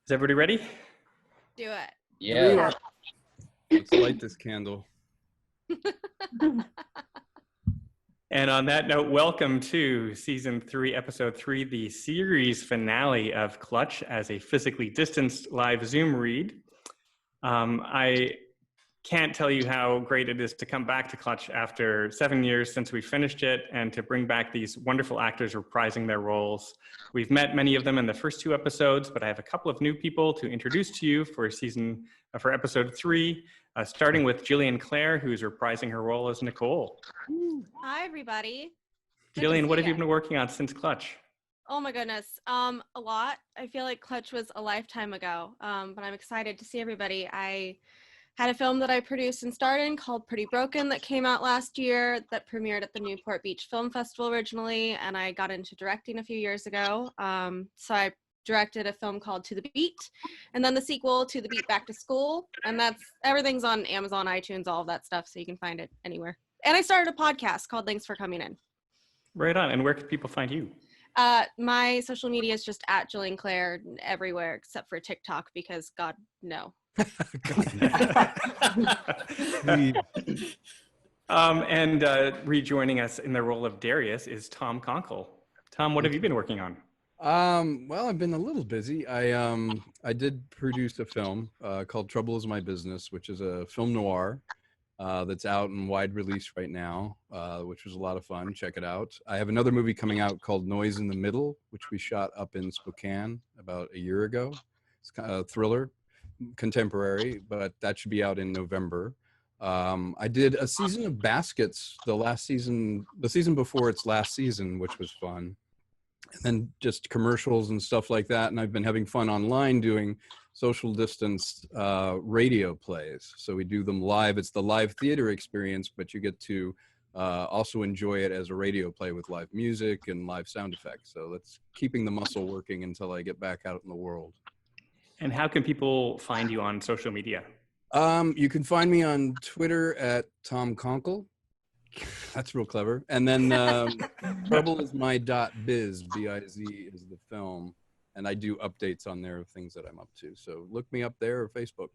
Is everybody ready? Do it. Yeah. Let's light this candle. And on that note, welcome to Season 3, Episode 3, the series finale of Clutch as a physically distanced live Zoom read. I can't tell you how great it is to come back to Clutch after 7 years since we finished it and to bring back these wonderful actors reprising their roles. We've met many of them in the first 2 episodes, but I have a couple of new people to introduce to you for Episode 3, starting with Jillian Clare, who's reprising her role as Nicole. Hi, everybody. Jillian, what have you been working on since Clutch? Oh my goodness, a lot. I feel like Clutch was a lifetime ago, but I'm excited to see everybody. I had a film that I produced and starred in called Pretty Broken that came out last year that premiered at the Newport Beach Film Festival originally, and I got into directing a few years ago. So I directed a film called To the Beat, and then the sequel, To the Beat Back to School, and everything's on Amazon, iTunes, all of that stuff, so you can find it anywhere. And I started a podcast called Thanks for Coming In. Right on. And where can people find you? My social media is just at Jillian Clare everywhere except for TikTok because God, no. And rejoining us in the role of Darius is Tom Konkle. Tom, what have you been working on? Well, I've been a little busy. I did produce a film called Trouble Is My Business, which is a film noir that's out in wide release right now, which was a lot of fun. Check it out. I have another movie coming out called Noise in the Middle, which we shot up in Spokane about a year ago. It's kind of a thriller, contemporary, but that should be out in November. I did a season of Baskets, the season before its last season, which was fun. And then just commercials and stuff like that. And I've been having fun online doing social distanced radio plays. So we do them live. It's the live theater experience, but you get to also enjoy it as a radio play with live music and live sound effects. So that's keeping the muscle working until I get back out in the world. And how can people find you on social media? You can find me on Twitter at Tom Konkle. That's real clever. And then troubleismy.biz, B-I-Z is the film. And I do updates on there of things that I'm up to. So look me up there or Facebook.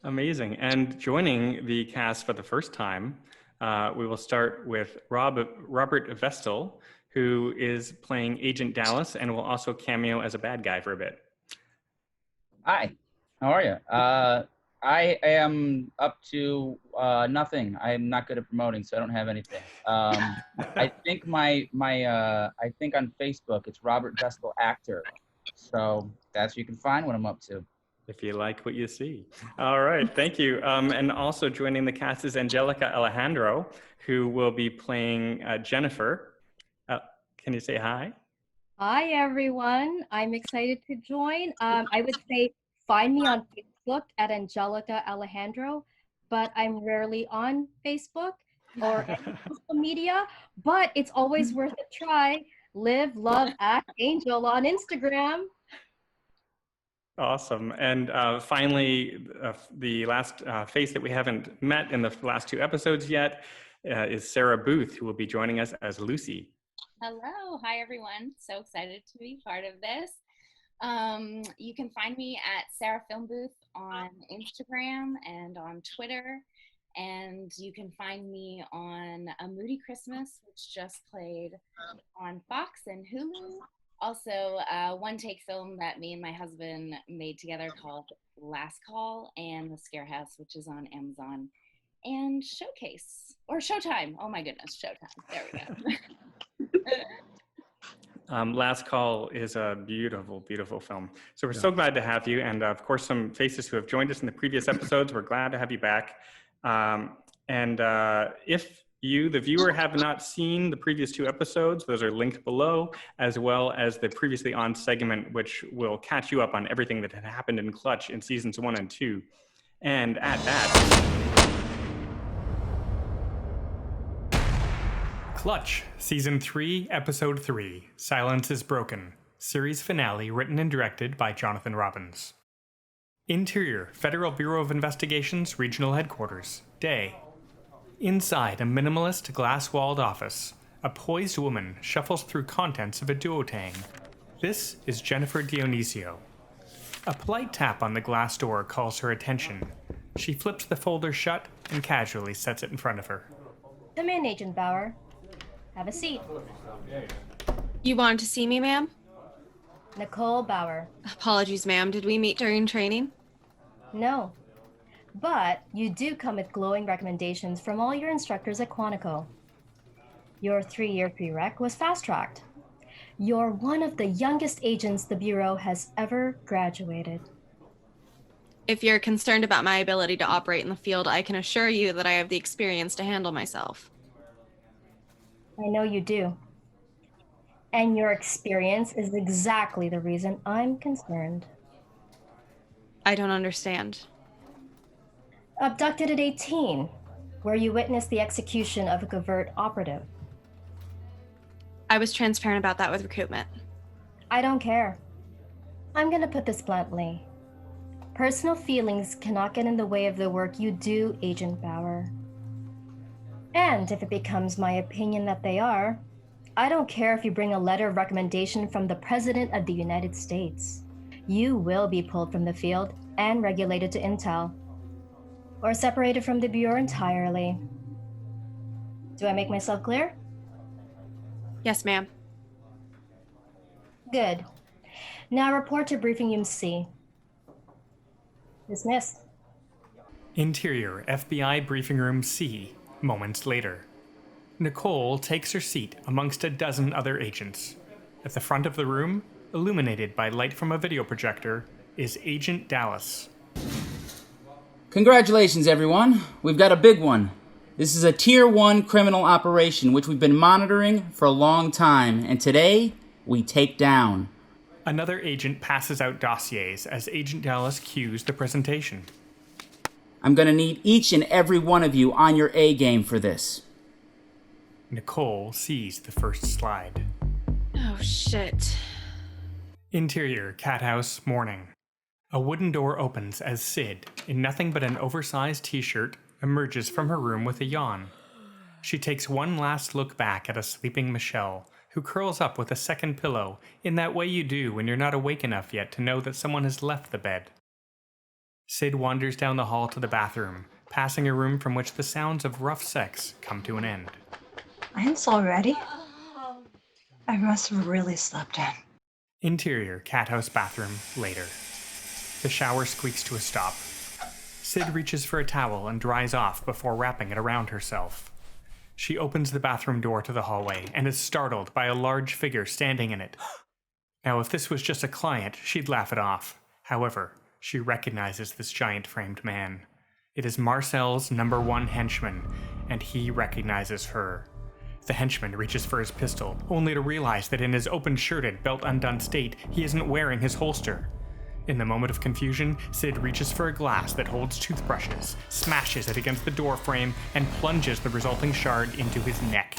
Amazing. And joining the cast for the first time, we will start with Robert Vestal, who is playing Agent Dallas and will also cameo as a bad guy for a bit. Hi, how are you? I am up to nothing. I'm not good at promoting, so I don't have anything. I think I think on Facebook it's Robert Vestal Actor. So that's what you can find what I'm up to. If you like what you see. All right, thank you. And also joining the cast is Angelica Alejandro, who will be playing Jennifer. Can you say hi? Hi, everyone. I'm excited to join. I would say find me on Facebook at Angelica Alejandro, but I'm rarely on Facebook or any social media, but it's always worth a try. Live, love, act, angel on Instagram. Awesome. And finally, the last face that we haven't met in the last 2 episodes yet is Sarah Booth, who will be joining us as Lucy. Hello. Hi, everyone. So excited to be part of this. You can find me at Sarah Film Booth on Instagram and on Twitter. And you can find me on A Moody Christmas, which just played on Fox and Hulu. Also, a one-take film that me and my husband made together called Last Call, and The Scare House, which is on Amazon. And Showtime. Oh my goodness, Showtime. There we go. Last Call is a beautiful, beautiful film. So we're so glad to have you. And of course, some faces who have joined us in the previous episodes, we're glad to have you back. If you, the viewer, have not seen the previous 2 episodes, those are linked below, as well as the previously on segment, which will catch you up on everything that had happened in Clutch in seasons 1 and 2. And at that, Clutch, Season 3, Episode 3, Silence is Broken, Series Finale written and directed by Jonathan Robbins. Interior, Federal Bureau of Investigation's Regional Headquarters, day. Inside a minimalist glass-walled office, a poised woman shuffles through contents of a duotang. This is Jennifer Dionisio. A polite tap on the glass door calls her attention. She flips the folder shut and casually sets it in front of her. Come in, Agent Bauer. Have a seat. You wanted to see me, ma'am? Nicole Bauer. Apologies, ma'am. Did we meet during training? No. But you do come with glowing recommendations from all your instructors at Quantico. Your 3-year prereq was fast-tracked. You're one of the youngest agents the Bureau has ever graduated. If you're concerned about my ability to operate in the field, I can assure you that I have the experience to handle myself. I know you do. And your experience is exactly the reason I'm concerned. I don't understand. Abducted at 18, where you witnessed the execution of a covert operative. I was transparent about that with recruitment. I don't care. I'm gonna put this bluntly. Personal feelings cannot get in the way of the work you do, Agent Bauer. And if it becomes my opinion that they are, I don't care if you bring a letter of recommendation from the President of the United States. You will be pulled from the field and regulated to Intel, or separated from the Bureau entirely. Do I make myself clear? Yes, ma'am. Good. Now report to Briefing Room C. Dismissed. Interior FBI Briefing Room C, moments later. Nicole takes her seat amongst a dozen other agents. At the front of the room, illuminated by light from a video projector, is Agent Dallas. Congratulations, everyone. We've got a big one. This is a Tier 1 criminal operation which we've been monitoring for a long time, and today, we take down. Another agent passes out dossiers as Agent Dallas cues the presentation. I'm gonna need each and every one of you on your A game for this. Nicole sees the first slide. Oh, shit. Interior, cat house, morning. A wooden door opens as Sid, in nothing but an oversized t-shirt, emerges from her room with a yawn. She takes one last look back at a sleeping Michelle, who curls up with a second pillow in that way you do when you're not awake enough yet to know that someone has left the bed. Sid wanders down the hall to the bathroom, passing a room from which the sounds of rough sex come to an end. Ian's already? I must have really slept in. Interior, cat house bathroom, later. The shower squeaks to a stop. Sid reaches for a towel and dries off before wrapping it around herself. She opens the bathroom door to the hallway and is startled by a large figure standing in it. Now, if this was just a client, she'd laugh it off. However, she recognizes this giant-framed man. It is Marcel's #1 henchman, and he recognizes her. The henchman reaches for his pistol, only to realize that in his open-shirted, belt-undone state, he isn't wearing his holster. In the moment of confusion, Sid reaches for a glass that holds toothbrushes, smashes it against the door frame, and plunges the resulting shard into his neck.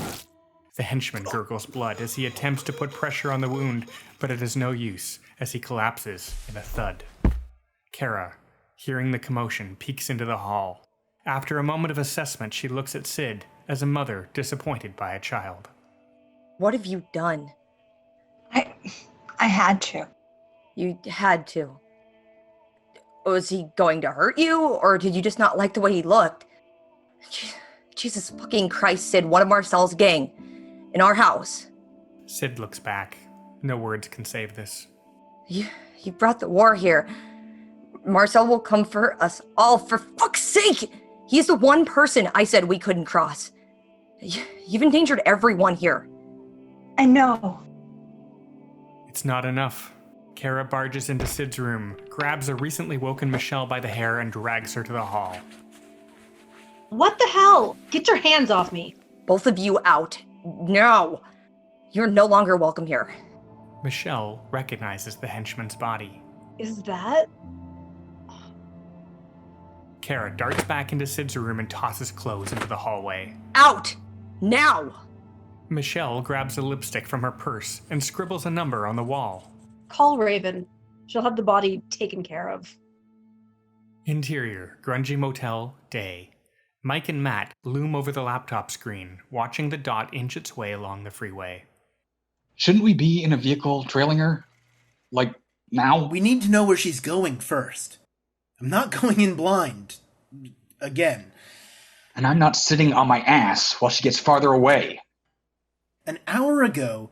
The henchman gurgles blood as he attempts to put pressure on the wound, but it is no use, as he collapses in a thud. Kara, hearing the commotion, peeks into the hall. After a moment of assessment, she looks at Sid as a mother disappointed by a child. What have you done? I had to. You had to. Was he going to hurt you, or did you just not like the way he looked? Jesus fucking Christ, Sid, one of Marcel's gang. In our house. Sid looks back. No words can save this. You brought the war here. Marcel will come for us all, for fuck's sake! He's the one person I said we couldn't cross. You've endangered everyone here. I know. It's not enough. Kara barges into Sid's room, grabs a recently woken Michelle by the hair, and drags her to the hall. What the hell? Get your hands off me. Both of you out. No. You're no longer welcome here. Michelle recognizes the henchman's body. Is that? Kara darts back into Sid's room and tosses clothes into the hallway. Out! Now! Michelle grabs a lipstick from her purse and scribbles a number on the wall. Call Raven. She'll have the body taken care of. Interior, grungy motel, day. Mike and Matt loom over the laptop screen, watching the dot inch its way along the freeway. Shouldn't we be in a vehicle trailing her? Like, Now? We need to know where she's going first. I'm not going in blind. Again. And I'm not sitting on my ass while she gets farther away. An hour ago,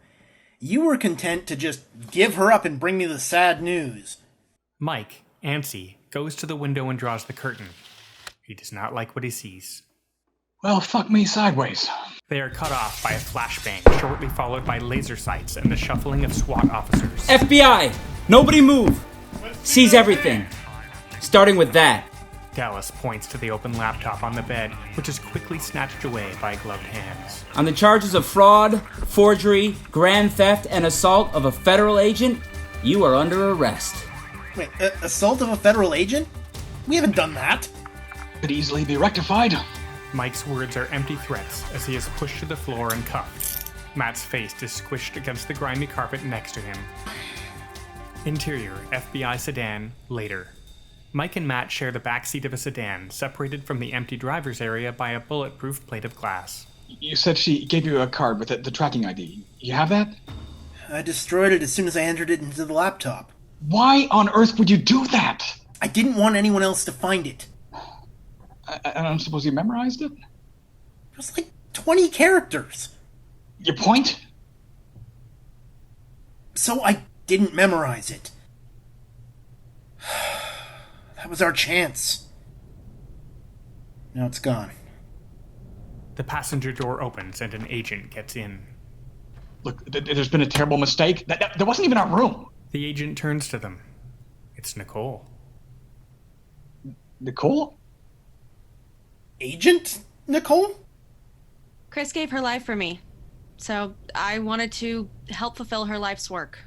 you were content to just give her up and bring me the sad news. Mike, antsy, goes to the window and draws the curtain. He does not like what he sees. Well, fuck me sideways. They are cut off by a flashbang, shortly followed by laser sights and the shuffling of SWAT officers. FBI! Nobody move! Seize everything. Starting with that. Dallas points to the open laptop on the bed, which is quickly snatched away by gloved hands. On the charges of fraud, forgery, grand theft, and assault of a federal agent, you are under arrest. Wait, assault of a federal agent? We haven't done that. Could easily be rectified. Mike's words are empty threats as he is pushed to the floor and cuffed. Matt's face is squished against the grimy carpet next to him. Interior, FBI sedan, later. Mike and Matt share the backseat of a sedan, separated from the empty driver's area by a bulletproof plate of glass. You said she gave you a card with the tracking ID. You have that? I destroyed it as soon as I entered it into the laptop. Why on earth would you do that? I didn't want anyone else to find it. And I'm supposed you memorized it? It was like 20 characters. Your point? So I didn't memorize it. That was our chance. Now it's gone. The passenger door opens and an agent gets in. Look, there's been a terrible mistake. There wasn't even a room. The agent turns to them. It's Nicole. Nicole? Agent Nicole? Chris gave her life for me, so I wanted to help fulfill her life's work.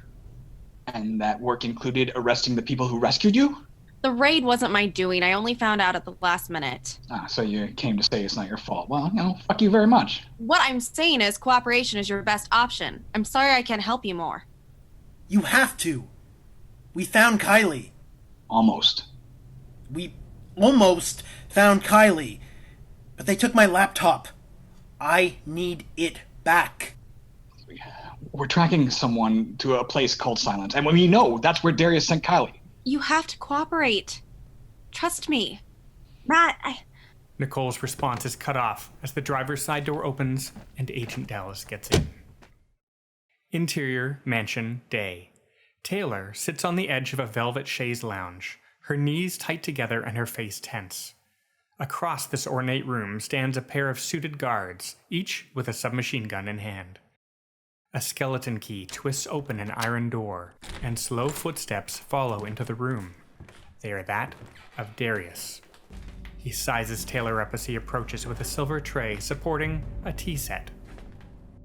And that work included arresting the people who rescued you? The raid wasn't my doing. I only found out at the last minute. So you came to say it's not your fault. Well, fuck you very much. What I'm saying is cooperation is your best option. I'm sorry I can't help you more. You have to. We found Kylie. Almost. We almost found Kylie. But they took my laptop. I need it back. We're tracking someone to a place called Silence, and we know that's where Darius sent Kylie. You have to cooperate. Trust me. Matt, Nicole's response is cut off as the driver's side door opens and Agent Dallas gets in. Interior, mansion, day. Taylor sits on the edge of a velvet chaise lounge, her knees tight together and her face tense. Across this ornate room stands a pair of suited guards, each with a submachine gun in hand. A skeleton key twists open an iron door, and slow footsteps follow into the room. They are that of Darius. He sizes Taylor up as he approaches with a silver tray supporting a tea set.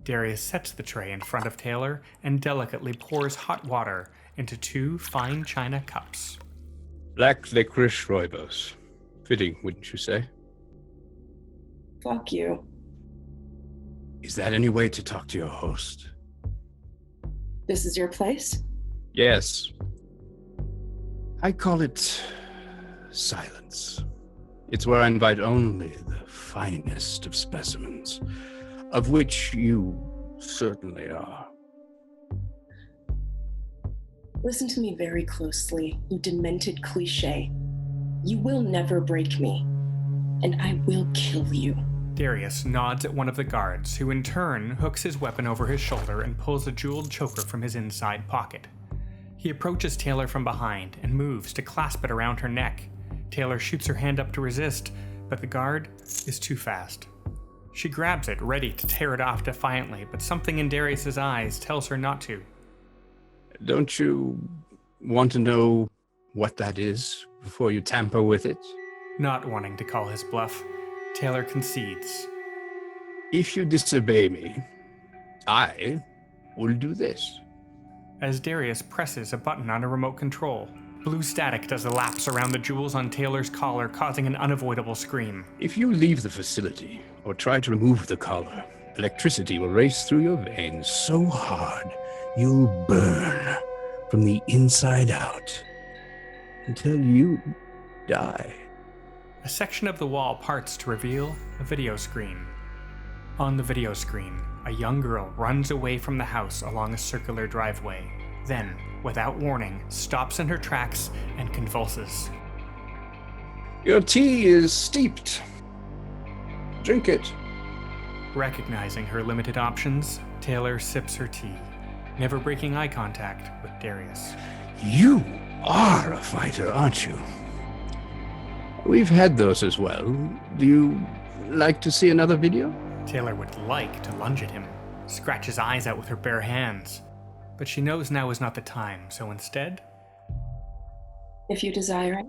Darius sets the tray in front of Taylor and delicately pours hot water into 2 fine china cups. Black licorice rooibos. Fitting, wouldn't you say? Fuck you. Is that any way to talk to your host? This is your place? Yes. I call it silence. It's where I invite only the finest of specimens, of which you certainly are. Listen to me very closely, you demented cliche. You will never break me, and I will kill you. Darius nods at one of the guards, who in turn hooks his weapon over his shoulder and pulls a jeweled choker from his inside pocket. He approaches Taylor from behind and moves to clasp it around her neck. Taylor shoots her hand up to resist, but the guard is too fast. She grabs it, ready to tear it off defiantly, but something in Darius's eyes tells her not to. Don't you want to know what that is before you tamper with it? Not wanting to call his bluff, Taylor concedes. If you disobey me, I will do this. As Darius presses a button on a remote control, blue static does a lapse around the jewels on Taylor's collar, causing an unavoidable scream. If you leave the facility or try to remove the collar, electricity will race through your veins so hard you'll burn from the inside out until you die. A section of the wall parts to reveal a video screen. On the video screen, a young girl runs away from the house along a circular driveway. Then, without warning, stops in her tracks and convulses. Your tea is steeped. Drink it. Recognizing her limited options, Taylor sips her tea, never breaking eye contact with Darius. You are a fighter, aren't you? We've had those as well. Do you like to see another video? Taylor would like to lunge at him, scratch his eyes out with her bare hands, but she knows now is not the time, so instead... If you desire it.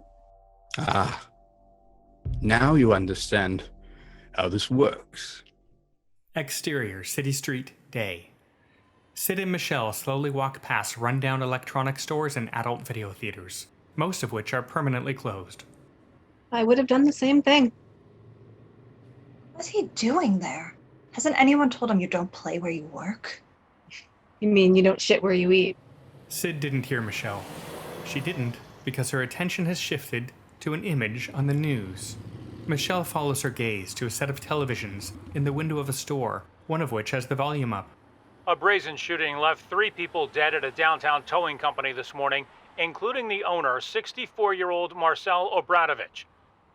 Ah. Now you understand how this works. Exterior, city street, day. Sid and Michelle slowly walk past rundown electronic stores and adult video theaters, most of which are permanently closed. I would have done the same thing. What's he doing there? Hasn't anyone told him you don't play where you work? You mean you don't shit where you eat? Sid didn't hear Michelle. She didn't because her attention has shifted to an image on the news. Michelle follows her gaze to a set of televisions in the window of a store, one of which has the volume up. A brazen shooting left 3 people dead at a downtown towing company this morning, including the owner, 64-year-old Marcel Obradovich.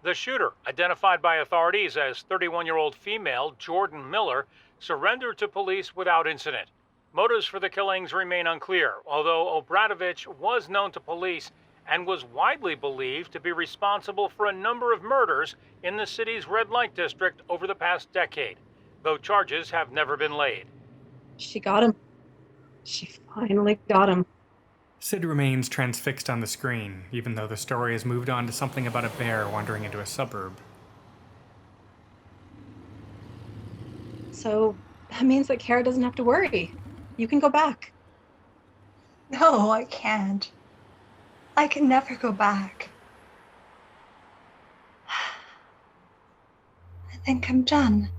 The shooter, identified by authorities as 31-year-old female Jordan Miller, surrendered to police without incident. Motives for the killings remain unclear, although Obradovich was known to police and was widely believed to be responsible for a number of murders in the city's red light district over the past decade, though charges have never been laid. She got him. She finally got him. Sid remains transfixed on the screen, even though the story has moved on to something about a bear wandering into a suburb. So that means that Kara doesn't have to worry. You can go back. No, I can't. I can never go back. I think I'm done.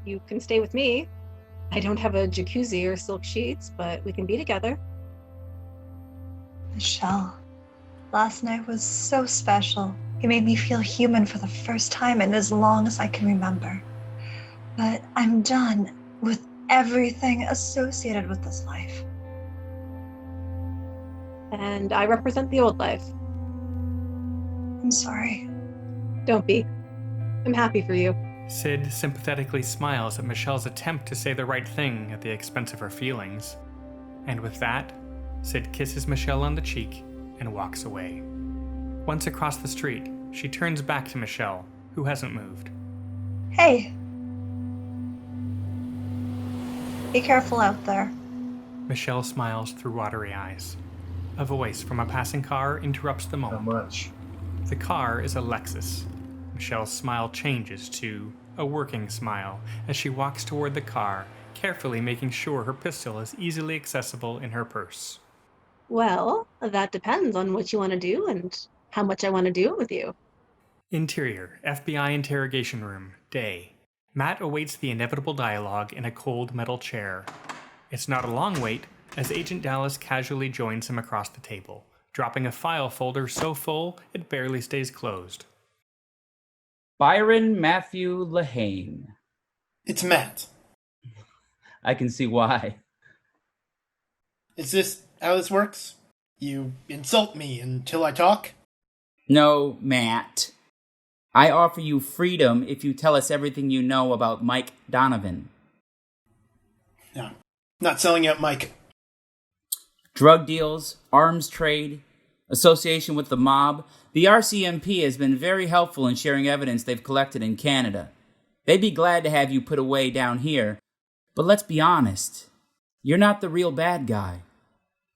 You can stay with me. I don't have a jacuzzi or silk sheets, but we can be together. Michelle, last night was so special. You made me feel human for the first time in as long as I can remember. But I'm done with everything associated with this life. And I represent the old life. I'm sorry. Don't be. I'm happy for you. Sid sympathetically smiles at Michelle's attempt to say the right thing at the expense of her feelings. And with that, Sid kisses Michelle on the cheek and walks away. Once across the street, she turns back to Michelle, who hasn't moved. Hey. Be careful out there. Michelle smiles through watery eyes. A voice from a passing car interrupts the moment. How much? The car is a Lexus. Michelle's smile changes to a working smile as she walks toward the car, carefully making sure her pistol is easily accessible in her purse. Well, that depends on what you want to do and how much I want to do it with you. Interior, FBI interrogation room, day. Matt awaits the inevitable dialogue in a cold metal chair. It's not a long wait, as Agent Dallas casually joins him across the table, dropping a file folder so full it barely stays closed. Byron Matthew Lehane. It's Matt. I can see why. Is this how this works? You insult me until I talk? No, Matt. I offer you freedom if you tell us everything you know about Mike Donovan. No, not selling out Mike. Drug deals, arms trade, association with the mob. The RCMP has been very helpful in sharing evidence they've collected in Canada. They'd be glad to have you put away down here. But let's be honest. You're not the real bad guy.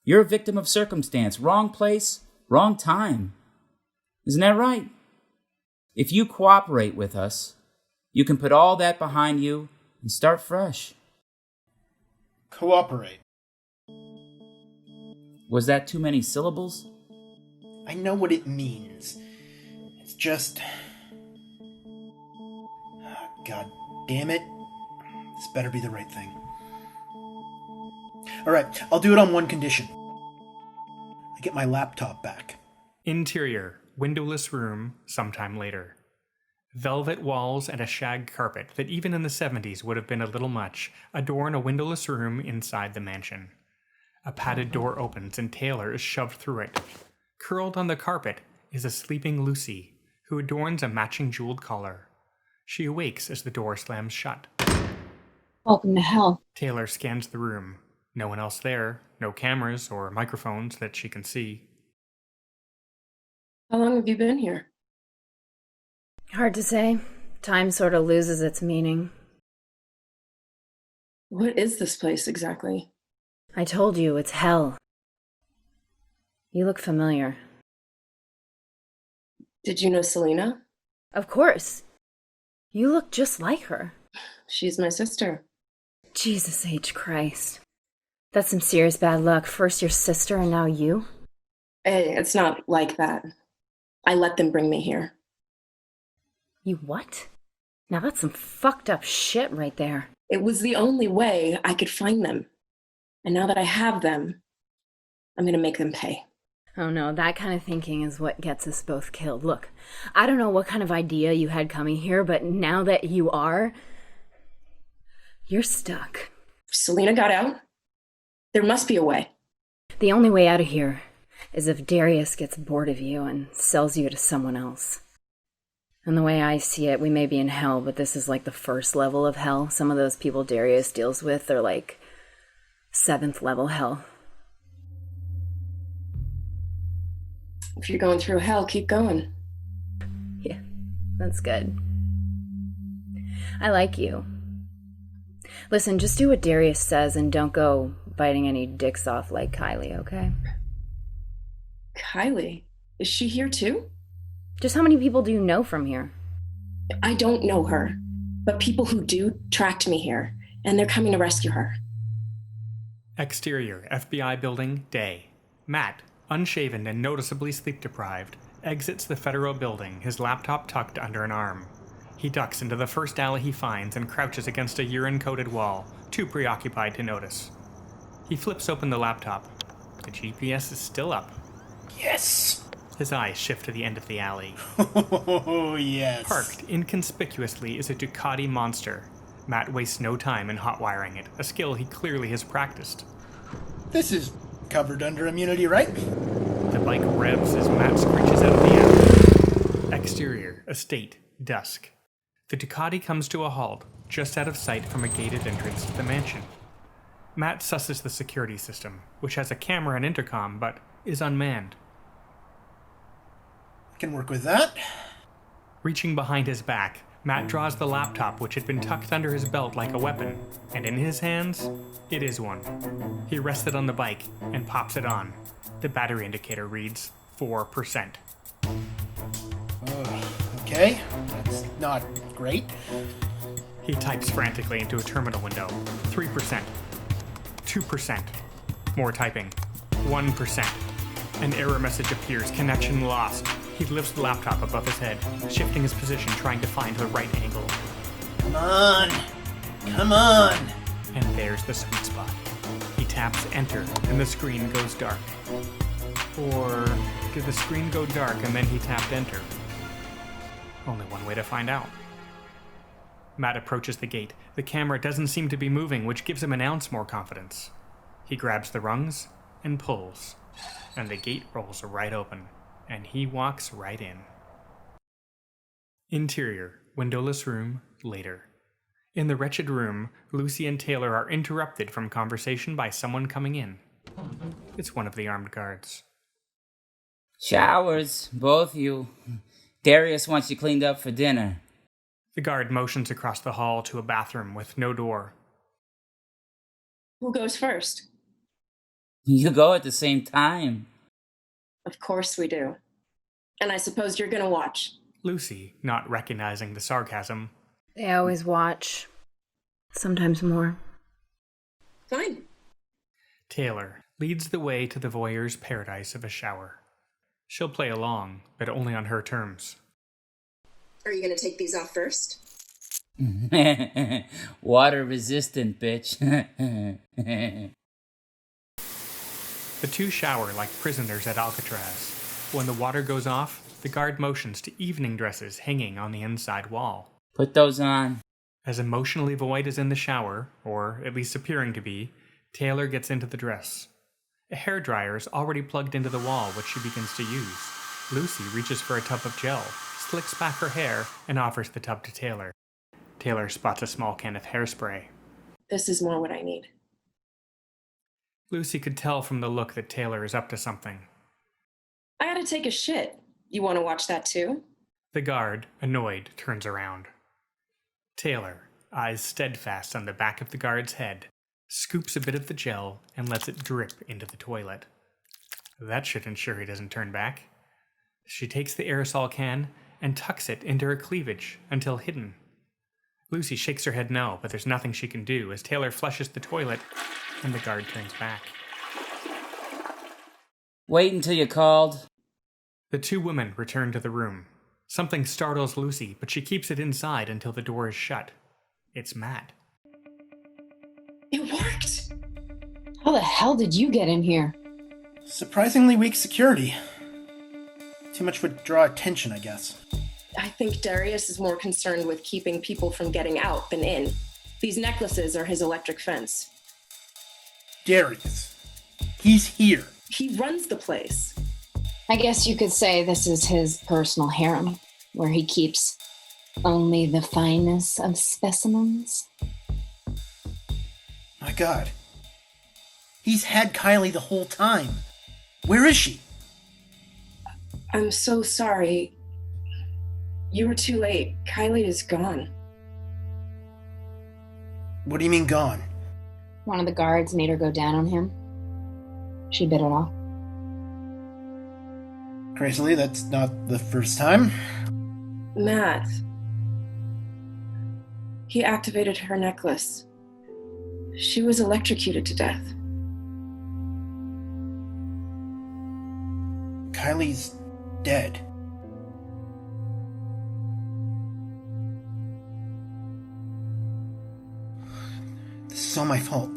You're a victim of circumstance. Wrong place, wrong time. Isn't that right? If you cooperate with us, you can put all that behind you and start fresh. Cooperate. Was that too many syllables? I know what it means. It's just... God damn it. This better be the right thing. Alright, I'll do it on one condition. I get my laptop back. Interior, windowless room, sometime later. Velvet walls and a shag carpet that even in the 70s would have been a little much adorn a windowless room inside the mansion. A padded door opens and Taylor is shoved through it. Curled on the carpet is a sleeping Lucy, who adorns a matching jeweled collar. She awakes as the door slams shut. Welcome to hell. Taylor scans the room. No one else there, no cameras or microphones that she can see. How long have you been here? Hard to say. Time sort of loses its meaning. What is this place exactly? I told you, it's hell. You look familiar. Did you know Selena? Of course. You look just like her. She's my sister. Jesus H. Christ. That's some serious bad luck. First your sister and now you? Hey, it's not like that. I let them bring me here. You what? Now that's some fucked up shit right there. It was the only way I could find them. And now that I have them, I'm gonna make them pay. Oh no, that kind of thinking is what gets us both killed. Look, I don't know what kind of idea you had coming here, but now that you are, you're stuck. Selena got out? There must be a way. The only way out of here is if Darius gets bored of you and sells you to someone else. And the way I see it, we may be in hell, but this is like the first level of hell. Some of those people Darius deals with are like 7th level hell. If you're going through hell, keep going. Yeah, that's good. I like you. Listen, just do what Darius says and don't go biting any dicks off like Kylie, okay? Kylie? Is she here too? Just how many people do you know from here? I don't know her, but people who do tracked me here, and they're coming to rescue her. Exterior, FBI building, day. Matt, unshaven and noticeably sleep-deprived, exits the federal building, his laptop tucked under an arm. He ducks into the first alley he finds and crouches against a urine-coated wall, too preoccupied to notice. He flips open the laptop. The GPS is still up. Yes! His eyes shift to the end of the alley. Oh, yes. Parked inconspicuously is a Ducati Monster. Matt wastes no time in hot-wiring it, a skill he clearly has practiced. This is covered under immunity, right? The bike revs as Matt screeches out of the alley. Exterior, estate, dusk. The Ducati comes to a halt, just out of sight from a gated entrance to the mansion. Matt susses the security system, which has a camera and intercom, but is unmanned. I can work with that. Reaching behind his back, Matt draws the laptop which had been tucked under his belt like a weapon, and in his hands, it is one. He rests it on the bike and pops it on. The battery indicator reads 4%. Okay, that's not great. He types frantically into a terminal window. 3%. 2%. More typing. 1%. An error message appears, connection lost. He lifts the laptop above his head, shifting his position, trying to find the right angle. Come on! Come on! And there's the sweet spot. He taps enter, and the screen goes dark. Or did the screen go dark and then he tapped enter? Only one way to find out. Matt approaches the gate. The camera doesn't seem to be moving, which gives him an ounce more confidence. He grabs the rungs and pulls, and the gate rolls right open, and he walks right in. Interior, windowless room, later. In the wretched room, Lucy and Taylor are interrupted from conversation by someone coming in. It's one of the armed guards. Showers, both you. Darius wants you cleaned up for dinner. The guard motions across the hall to a bathroom with no door. Who goes first? You go at the same time. Of course we do. And I suppose you're gonna watch. Lucy, not recognizing the sarcasm. They always watch. Sometimes more. Fine. Taylor leads the way to the voyeur's paradise of a shower. She'll play along, but only on her terms. Are you gonna take these off first? Water resistant, bitch. The two shower like prisoners at Alcatraz. When the water goes off, the guard motions to evening dresses hanging on the inside wall. Put those on. As emotionally void as in the shower, or at least appearing to be, Taylor gets into the dress. A hairdryer is already plugged into the wall, which she begins to use. Lucy reaches for a tub of gel, slicks back her hair, and offers the tub to Taylor. Taylor spots a small can of hairspray. This is more what I need. Lucy could tell from the look that Taylor is up to something. I gotta take a shit. You want to watch that too? The guard, annoyed, turns around. Taylor, eyes steadfast on the back of the guard's head, scoops a bit of the gel and lets it drip into the toilet. That should ensure he doesn't turn back. She takes the aerosol can and tucks it into her cleavage until hidden. Lucy shakes her head no, but there's nothing she can do as Taylor flushes the toilet and the guard turns back. Wait until you called. The two women return to the room. Something startles Lucy, but she keeps it inside until the door is shut. It's Matt. It worked! How the hell did you get in here? Surprisingly weak security. Too much would draw attention, I guess. I think Darius is more concerned with keeping people from getting out than in. These necklaces are his electric fence. Darius. He's here. He runs the place. I guess you could say this is his personal harem, where he keeps only the finest of specimens. My God. He's had Kylie the whole time. Where is she? I'm so sorry. You were too late. Kylie is gone. What do you mean gone? One of the guards made her go down on him. She bit it off. Crazily, that's not the first time. Matt. He activated her necklace. She was electrocuted to death. Kylie's dead. This is all my fault.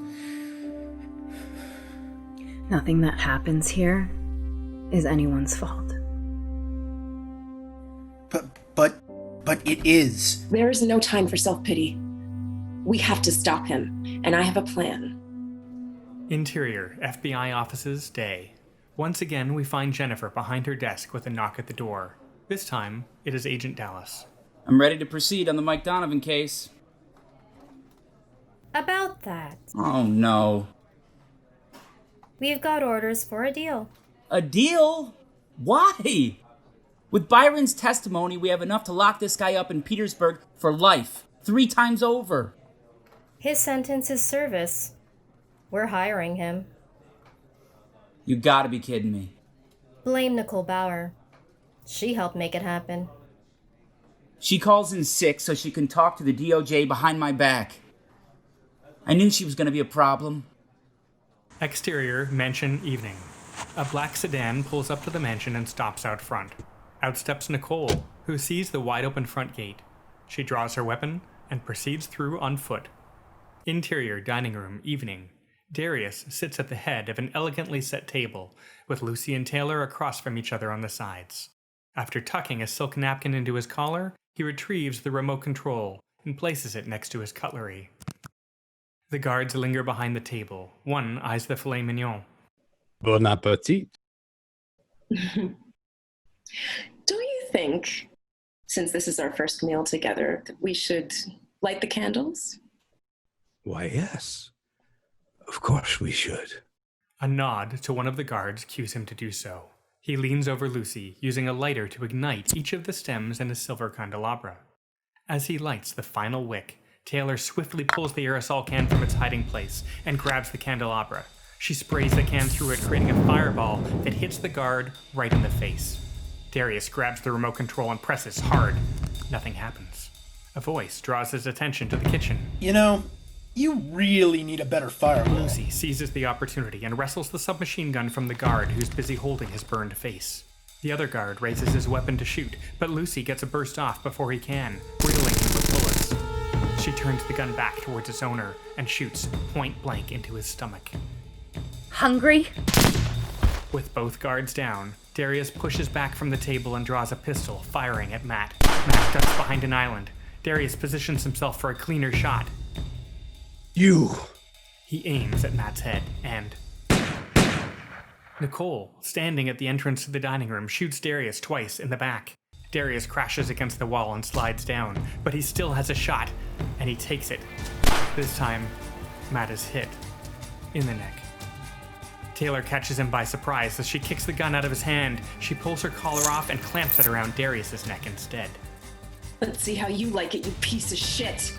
Nothing that happens here is anyone's fault. But it is. There is no time for self-pity. We have to stop him, and I have a plan. Interior, FBI offices, day. Once again, we find Jennifer behind her desk with a knock at the door. This time, it is Agent Dallas. I'm ready to proceed on the Mike Donovan case. About that, Oh no. we've got orders for a deal. A deal? Why? With Byron's testimony, we have enough to lock this guy up in Petersburg for life. 3 times over. His sentence is service. We're hiring him. You gotta be kidding me. Blame Nicole Bauer. She helped make it happen. She calls in sick so she can talk to the DOJ behind my back. I knew she was gonna be a problem. Exterior, mansion, evening. A black sedan pulls up to the mansion and stops out front. Out steps Nicole, who sees the wide-open front gate. She draws her weapon and proceeds through on foot. Interior, dining room, evening. Darius sits at the head of an elegantly set table, with Lucy and Taylor across from each other on the sides. After tucking a silk napkin into his collar, he retrieves the remote control and places it next to his cutlery. The guards linger behind the table. One eyes the filet mignon. Bon appetit. Do you think, since this is our first meal together, that we should light the candles? Why, yes. Of course we should. A nod to one of the guards cues him to do so. He leans over Lucy, using a lighter to ignite each of the stems in a silver candelabra. As he lights the final wick, Taylor swiftly pulls the aerosol can from its hiding place and grabs the candelabra. She sprays the can through it, creating a fireball that hits the guard right in the face. Darius grabs the remote control and presses hard. Nothing happens. A voice draws his attention to the kitchen. You know, you really need a better fireball. Lucy seizes the opportunity and wrestles the submachine gun from the guard who's busy holding his burned face. The other guard raises his weapon to shoot, but Lucy gets a burst off before he can, riddling him with bullets. She turns the gun back towards its owner and shoots point blank into his stomach. Hungry? With both guards down, Darius pushes back from the table and draws a pistol, firing at Matt. Matt ducks behind an island. Darius positions himself for a cleaner shot. You! He aims at Matt's head and... Nicole, standing at the entrance to the dining room, shoots Darius twice in the back. Darius crashes against the wall and slides down, but he still has a shot, and he takes it. This time, Matt is hit in the neck. Taylor catches him by surprise as she kicks the gun out of his hand. She pulls her collar off and clamps it around Darius's neck instead. Let's see how you like it, you piece of shit.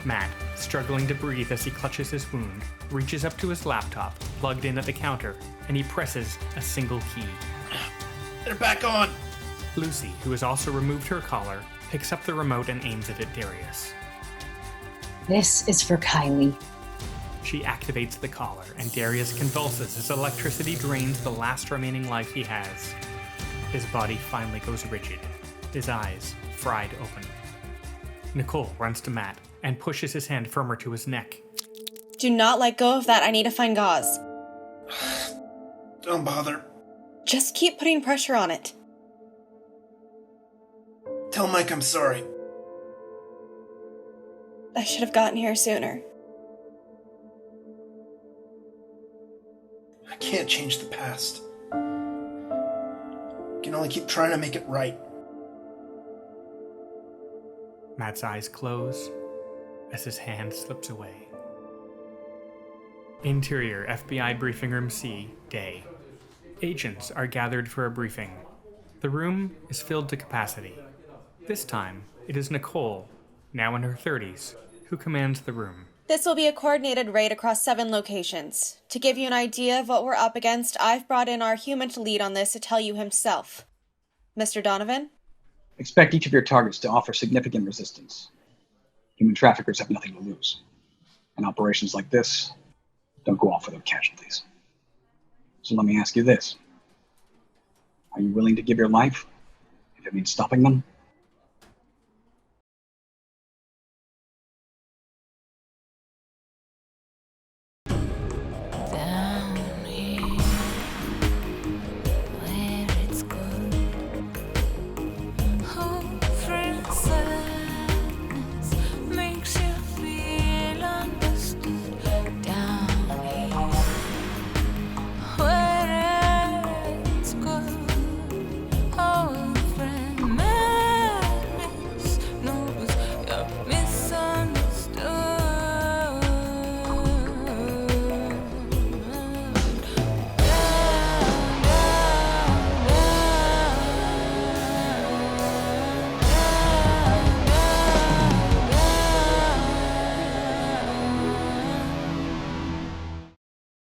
Matt, struggling to breathe as he clutches his wound, reaches up to his laptop, plugged in at the counter, and he presses a single key. They're back on! Lucy, who has also removed her collar, picks up the remote and aims it at Darius. This is for Kylie. She activates the collar, and Darius convulses as electricity drains the last remaining life he has. His body finally goes rigid, his eyes fried open. Nicole runs to Matt and pushes his hand firmer to his neck. Do not let go of that. I need to find gauze. Don't bother. Just keep putting pressure on it. Tell Mike I'm sorry. I should have gotten here sooner. I can't change the past. I can only keep trying to make it right. Matt's eyes close as his hand slips away. Interior FBI Briefing Room C, day. Agents are gathered for a briefing. The room is filled to capacity. This time, it is Nicole, now in her 30s, who commands the room. This will be a coordinated raid across 7 locations. To give you an idea of what we're up against, I've brought in our human to lead on this to tell you himself. Mr. Donovan? Expect each of your targets to offer significant resistance. Human traffickers have nothing to lose. In operations like this, don't go off without casualties. So let me ask you this. Are you willing to give your life if it means stopping them?